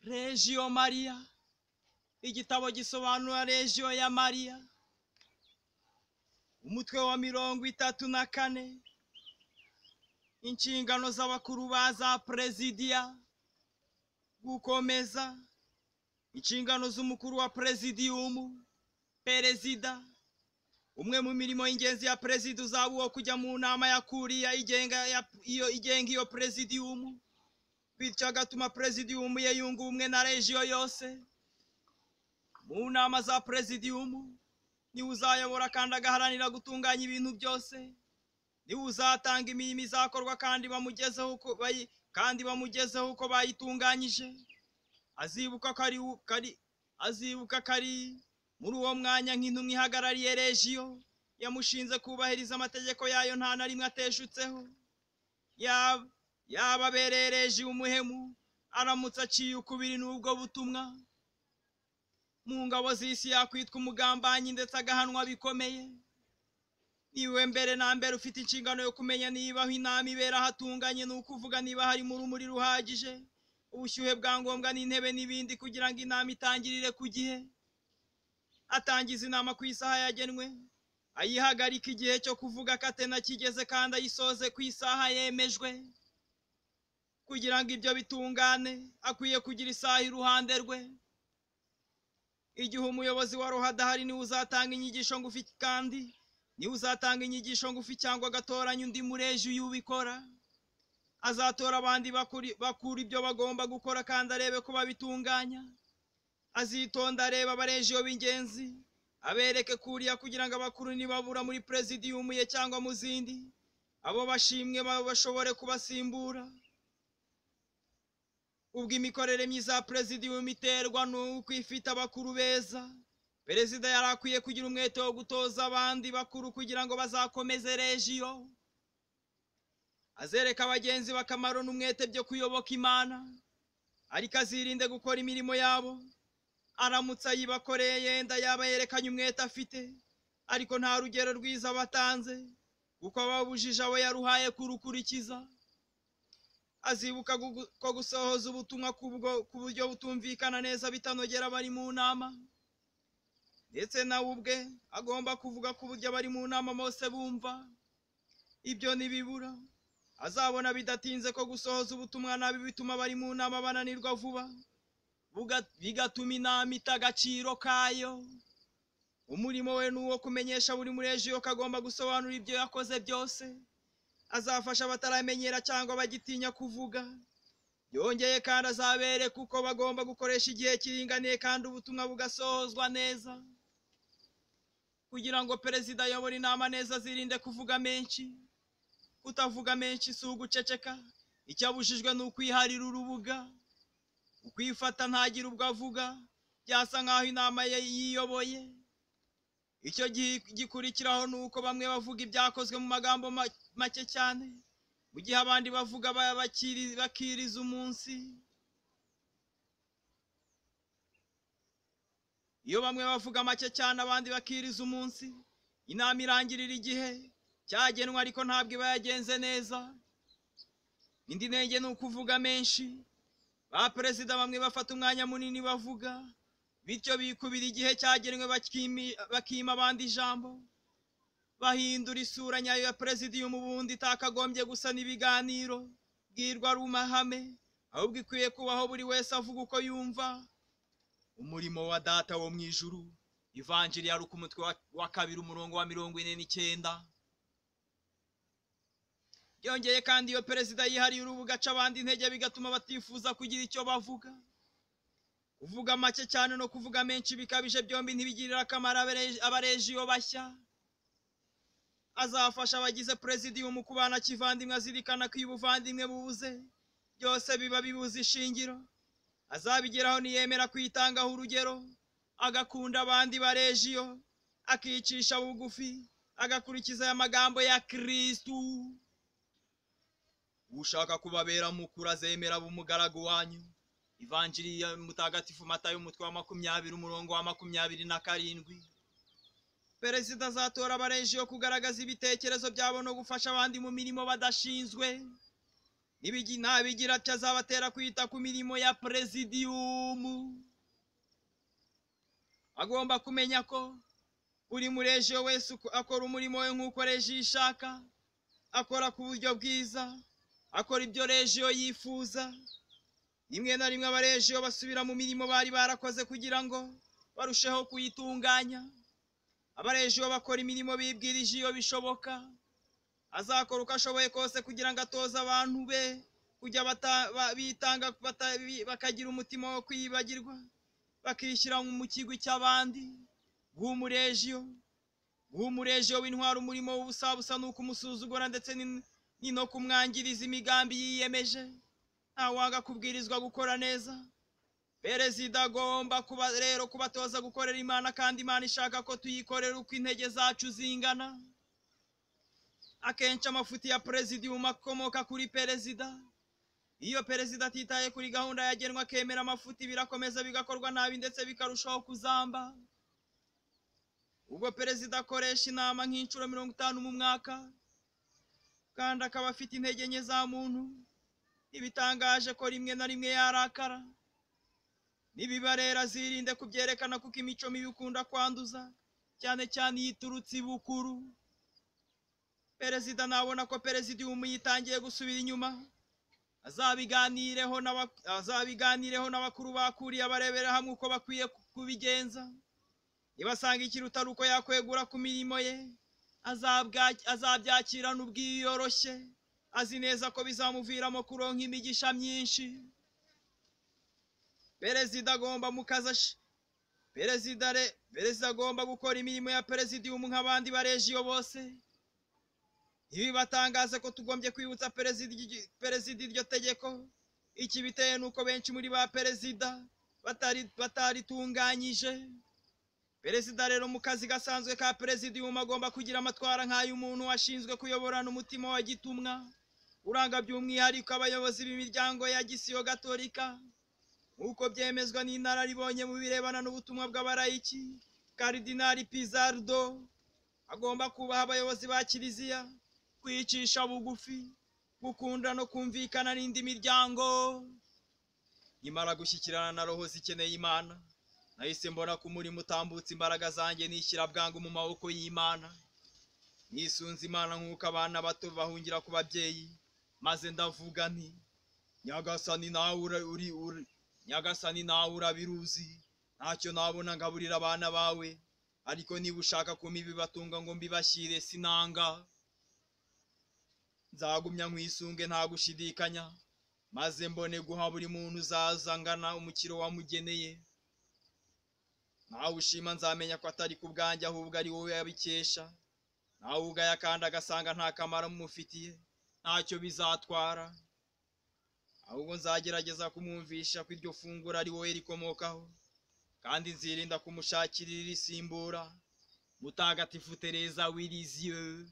Regio Maria, igitabo gisobanura Regio ya Maria, umutwe wa 34, inshingano z'abakuru baza Presidia, gukomeza inshingano z'umukuru wa Presidium, Perezida. Umwe mu mirimo y'ingenzi ya Perezida uzaba uwo kujya mu nama ya Kuriya igenga iyo Presidium, bityo agatuma Presidium ye yunga ubumwe na Regio yose. Mu nama za Presidium niwe uzayobora kandi agaharanira gutunganya ibintu byose, niwe uzatanga imirimo izakorwa kandi bamugezeho uko bayitunganyije. Azibuka kari muri uwo mwanya nk'intumwa ihagarariye Regio yamushinze kubahiriza amategeko yayo nta na rimwe ateshutseho. Yababereye Regio umuhemu aramutse aciye ukubiri n'ubwo butumwa. Mu ngabo z'isi yakwitwa umugambanyi ndetse agahanwa bikomeye. Niwe mbere na mbere ufite inshingano yo kumenya niba aho inama ibera hatunganye, ni ukuvuga niba harimo urumuri ruhagije, ubushyuhe bwa ngombwa n'intebe n'ibindi, kugira ngo inama itangirire ku gihe. Atangiza inama ku isaha yagenwe, ayihagarika igihe cyo kuvuga katena kigeze kandi ayisoze ku isaha yemejwe. Kugira ngo ibyo bitungane akwiye kugira isaha iruhande rwe. Igihe umuyobozi wa roho adahari niwe uzatanga inyigisho ngufi, kandi niwe uzatanga inyigisho ngufi cyangwa agatoranya undi mu Regio ubikora. Azatora abandi bakura ibyo bagomba gukora kandi arebe ko babitunganya. Azitonda areba abaregio b'ingenzi abereke Kuriya kugira ngo abakuru nibabura muri Presidium ye cyangwa mu zindi, abo bashimwe bashobore kubasimbura. Ubwo imikorere myiza ya Presidium iterwa n'uko ifite abakuru beza, Perezida yari akwiye kugira umwete wo gutoza abandi bakuru kugira ngo bazakomeze Regio. Azereka abagenzi bakamaro n'umwete byo kuyoboka Imana, ariko azirinde gukora imirimo yabo. Aramutse ayibakoreye yenda yaba yerekanye umwete afite, ariko nta rugero rwiza batanze kuko ababujije abo yaruhaye kurukurikiza. Azibuka ko gusohoza ubutumwa ku buryo butumvikana neza bitanogera abari mu nama, ndetse nawe ubwe agomba kuvuga ku buryo abari mu nama bose bumva. Ibyo nibibura azabona bidatinze ko gusohoza ubutumwa nabi bituma abari mu nama bananirwa vuba, bigatuma inama ita agaciro kayo. Umurimo we ni uwo kumenyesha buri muri Regio ko agomba gusobanura ibyo yakoze byose. Azafasha abataramenyera cyangwa bagitinya kuvuga. Yongeye kandi azabereka uko bagomba gukoresha igihe kiringaniye kandi ubutumwa bugasohozwa neza. Kugira ngo Perezida ayobore inama neza azirinde kuvuga menshi. Kutavuga menshi si uguceceka, icyo abujijwe ni ukwiharira urubuga. Ukwifata ntagire ubwo avuga, byasa nk'aho inama ye yiyoboye. Icyo gikurikiraho ni uko bamwe bavuga ibyakozwe mu magambo make cyane, mu gihe abandi bavuga bakiriza umunsi. Iyo bamwe bavuga make cyane abandi bakiriza umunsi, inama irangirira igihe cyagenwe ariko ntabwo iba yagenze neza. Indi ntege ni ukuvuga menshi. Ba Perezida bamwe bafata umwanya munini bavuga, bityo bikubira igihe cyagenwe bakima abandi ijambo. Bahindura isura nyayo ya Presidium ubundi itakagombye gusa n'ibiganiro bwirwarumahame, ahubwo ikwiye kubaho buri wese avuga uko yumva. Umurimo wa Data wo mu ijuru. Ivanjili ya Luka umutwe wa 2 umurongo wa 49. Yongeye kandi iyo Perezida yihariye urubuga aca abandi intege bigatuma batifuza kugira icyo bavuga. Kuvuga make cyane no kuvuga menshi bikabije byombi ntibigirira akamaro abaregio bashya. Azafasha abagize Presidium kubana kivandimwe, azirikana ko ubuvandimwe bubuze byose biba bibuze ishingiro. Azabigeraho niyemera kwitangaho urugero, agakunda abandi baregio, akicisha bugufi, agakurikiza aya magambo ya Kristo. Ushaka kubabera mukuru azemera bumugaragu wanyu. Ivanjili ya Mutagatifu Matayo umutwe wa 20 umurongo wa 27. Perezida azatora abaregio kugaragaza ibitekerezo byabo no gufasha abandi mu mirimo badashinzwe. nabigira atyo azabatera kwita ku mirimo ya Presidium. Agomba kumenya ko buri murejiyo wese akora umurimo we nk'uko rejiyo ishaka, akora ku buryo bwiza, akora ibyo rejiyo yifuza. Rimwe na rimwe abarejiyo basubira mu mirimo bari barakoze kugira ngo barusheho kuyitunganya. Abarejiyo bakora imirimo bibwirije iyo bishoboka. Azakora uko ashoboye kose kugira ngo atoze abantu be kujya bitanga, bakagira umutima wo kwiyibagirwa, bakishyira mu kigwi cy'abandi. Guha umurejiyo w'intwara umurimo w'ubusabusa ni ukumusuzugura ndetse ni no kumwangiriza imigambi yiyemeje. Ntawanga kubwirizwa gukora neza. Perezida agomba rero kubatoza gukorera Imana, kandi Imana ishaka ko tuyikorera uko intege zacu zingana. Akenshi amafuti ya Presidium akomoka kuri perezida. Iyo perezida atitaye kuri gahunda yagenwe akemera amafuti, birakomeza bigakorwa nabi ndetse bikarushaho kuzamba. Ubwo perezida akoresha inama nk'inshuro 50 mu mwaka, kandi akaba afite intege nke za muntu, ibitangaje ko rimwe na rimwe yarakara. Nibiba rero azirinde kubyerekana, kuko imico mibi ikunda kwanduza, cyane cyane yiturutse ibukuru. Perezida nabona ko Presidium yitangiye gusubira inyuma, azabiganireho n'abakuru bakuriye, abarebera hamwe uko bakwiye kubigenza. Nibasanga ikiruta ari uko yakwegura ku mirimo ye, azabyakirana ubwiyoroshye, azi neza ko bizamuviramo kuronka imigisha myinshi. Perezida agomba gukora imirimo ya Presidium nk'abandi barejiyo bose. Ibi batangaze ko tugombye kwibutsa perezida iryo tegeko. Iki biteye nuko benshi muri ba perezida bataritunganyije. Perezida rero mu kazi gasanzwe ka Presidium agomba kugira amatwara nk'ay'umuntu washinzwe kuyoborana umutima wa gitumwa, uranga by'umwihariko abayobozi b'imiryango ya Gisiyo Gatolika, nk'uko byemezwa n'inararibonye mu birebana n'ubutumwa bw'abarayiki. Karidinali Pizardo agomba kubaha abayobozi ba Kiliziya, kwicisha bugufi, gukunda no kumvikana n'indi miryango. Nimara gushyikirana na roho zikeneye Imana, nahise mbona ko umurimo utambutse imbaraga zanjye nishyira bwangu mu maboko y'Imana. Nisunze Imana nk'uko abana bato bahungira ku babyeyi, maze ndavuga nti, Nyagasani nawe urabiruzi, ntacyo nabona ngaburira abana bawe, ariko niba ushaka kumpa ibibatunga ngo mbibashyire sinanga. Nzagumya nkwisunge nta gushidikanya, maze mbone guha buri muntu uzazangana umukiro wamugeneye. Nawe ushima nzamenya ko atari ku bwanjye, ahubwo ari wowe yabikesha. Nawe ugaya kandi agasanga nta kamaro mumufitiye, ntacyo bizatwara. Ahubwo nzagerageza kumwumvisha ko iryo funguro ari wowe rikomokaho, kandi nzirinda kumushakirira irisimbura. Mutagatifu Teresa w'Lisieux.